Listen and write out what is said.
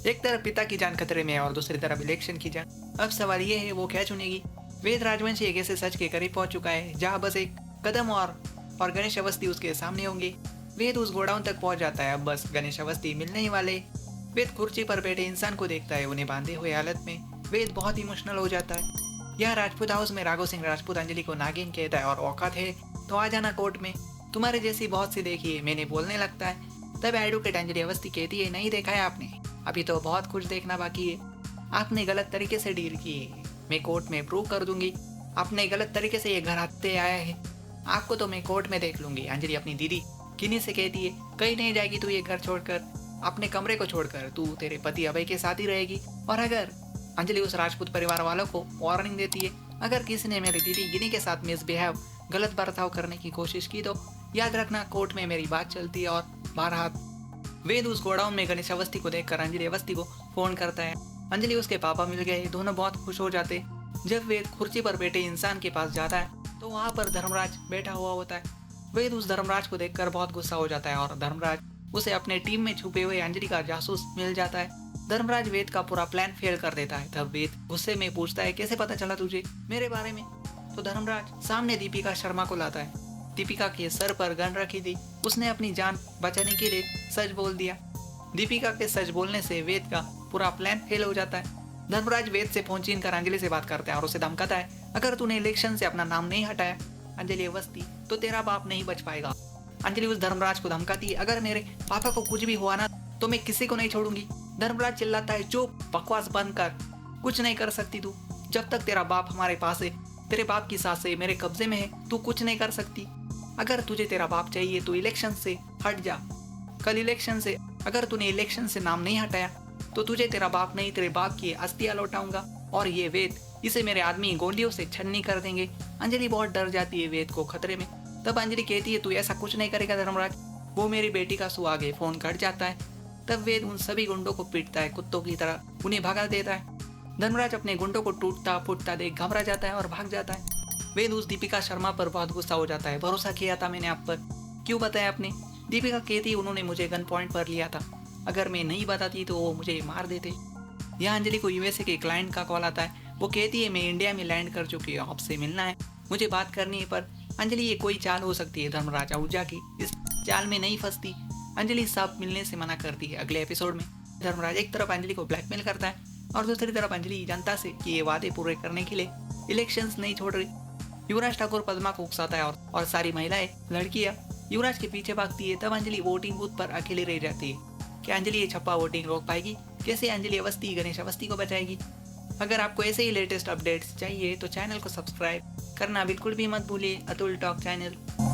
एक तरफ पिता की जान खतरे में है और दूसरी तरफ इलेक्शन की जान। अब सवाल ये है वो क्या चुनेगी। वेद राजवंशी एक ऐसे सच के करीब पहुंच चुका है जहां बस एक कदम और गणेश अवस्थी उसके सामने होंगे। वेद उस गोडाउन तक पहुंच जाता है, अब बस गणेश अवस्थी मिलने ही वाले। वेद कुर्सी पर बैठे इंसान को देखता है, उन्हें बांधे हुए हालत में। वेद बहुत इमोशनल हो जाता है। यह राजपूत हाउस में राघव सिंह राजपूत अंजलि को नागिन कहता है और औकात है तो आ जाना कोर्ट में, तुम्हारे जैसी बहुत सी देखी है, मैंने बोलने लगता है। तब एडवोकेट अंजलि अवस्थी कहती है, नहीं देखा है आपने, अभी तो बहुत कुछ देखना बाकी है। आपने गलत तरीके से डील की है, मैं कोर्ट में प्रूव कर दूंगी। आपने गलत तरीके से ये घर आते आया है, आपको तो मैं कोर्ट में देख लूंगी। अंजलि अपनी दीदी किन्नी से कहती है, कहीं नहीं जाएगी तू ये घर छोड़कर, अपने कमरे को छोड़कर तू तेरे पति अभय के साथ ही रहेगी। और अगर अंजलि उस राजपूत परिवार वालों को वार्निंग देती है, अगर किसी ने मेरी दीदी गिनी के साथ मिसबिहेव गलत बर्ताव करने की कोशिश की तो याद रखना कोर्ट में मेरी बात चलती है। और बारात। वेद उस गोडाउन में गणेश अवस्थी को देखकर अंजलि अवस्थी को फोन करता है। अंजलि उसके पापा मिल गए, दोनों बहुत खुश हो जाते। जब वेद कुर्सी पर बैठे इंसान के पास जाता है तो वहां पर धर्मराज बैठा हुआ होता है। वेद उस धर्मराज को देखकर बहुत गुस्सा हो जाता है और धर्मराज उसे अपने टीम में छुपे हुए अंजलि का जासूस मिल जाता है। धर्मराज वेद का पूरा प्लान फेल कर देता है। तब वेद गुस्से में पूछता है, कैसे पता चला तुझे मेरे बारे में। तो धर्मराज सामने दीपिका शर्मा को लाता है। दीपिका के सर पर गन रखी थी, उसने अपनी जान बचाने के लिए सच बोल दिया। दीपिका के सच बोलने से वेद का पूरा प्लान फेल हो जाता है। धर्मराज वेद से फोन छीन कर अंजलि से बात करता है और उसे धमकाता है, अगर तूने इलेक्शन से अपना नाम नहीं हटाया अंजलि अवस्थी तो तेरा बाप नहीं बच पाएगा। अंजलि उस धर्मराज को धमकाती है, अगर मेरे पापा को कुछ भी हुआ ना तो मैं किसी को नहीं छोड़ूंगी। धर्मराज चिल्लाता है, चुप, बकवास बंद कर, कुछ नहीं कर सकती तू, जब तक तेरा बाप हमारे पास है, तेरे बाप की सांसें मेरे कब्जे में है, तू कुछ नहीं कर सकती। अगर तुझे तेरा बाप चाहिए तो इलेक्शन से हट जा। कल इलेक्शन से अगर तूने इलेक्शन से नाम नहीं हटाया तो तुझे तेरा बाप नहीं तेरे बाप की अस्थियां लौटाऊंगा और ये वेद इसे मेरे आदमी गोलियों से छन्नी कर देंगे। अंजलि बहुत डर जाती है वेद को खतरे में। तब अंजलि कहती है, तू ऐसा कुछ नहीं करेगा धर्मराज, वो मेरी बेटी का सुहाग है। फोन कट जाता है। तब वेद उन सभी गुंडों को पीटता है, कुत्तों की तरह उन्हें भगा देता है। धर्मराज अपने गुंडों को टूटता फूटता देख घबरा जाता है और भाग जाता है। वेद उस दीपिका शर्मा पर बहुत गुस्सा हो जाता है, भरोसा किया था मैंने आप पर, क्यों बताया आपने। दीपिका कहती है, उन्होंने मुझे गन पॉइंट पर लिया था, अगर मैं नहीं बताती तो वो मुझे मार देते। यहाँ अंजलि को यूएसए के क्लाइंट का कॉल आता है। वो कहती है, मैं इंडिया में लैंड कर चुकी हूँ, आपसे मिलना है, मुझे बात करनी है। पर अंजलि, ये कोई चाल हो सकती है धर्मराज आहूजा की, इस चाल में नहीं फंसती। अंजलि साफ मिलने से मना करती है। अगले एपिसोड में धर्मराज एक तरफ अंजलि को ब्लैकमेल करता है और दूसरी तरफ अंजलि जनता से कि ये वादे पूरे करने के लिए इलेक्शंस नहीं छोड़ रही। युवराज ठाकुर पद्मा को उकसाता है और सारी महिलाएं लड़कियां युवराज के पीछे भागती है। तब अंजलि वोटिंग बूथ पर अकेली रह जाती है। क्या अंजलि ये छप्पा वोटिंग रोक पाएगी? कैसे अंजलि अवस्थी गणेश अवस्थी को बचाएगी? अगर आपको ऐसे ही लेटेस्ट अपडेट्स चाहिए तो चैनल को सब्सक्राइब करना बिल्कुल भी मत भूलिए। Atul talk channel.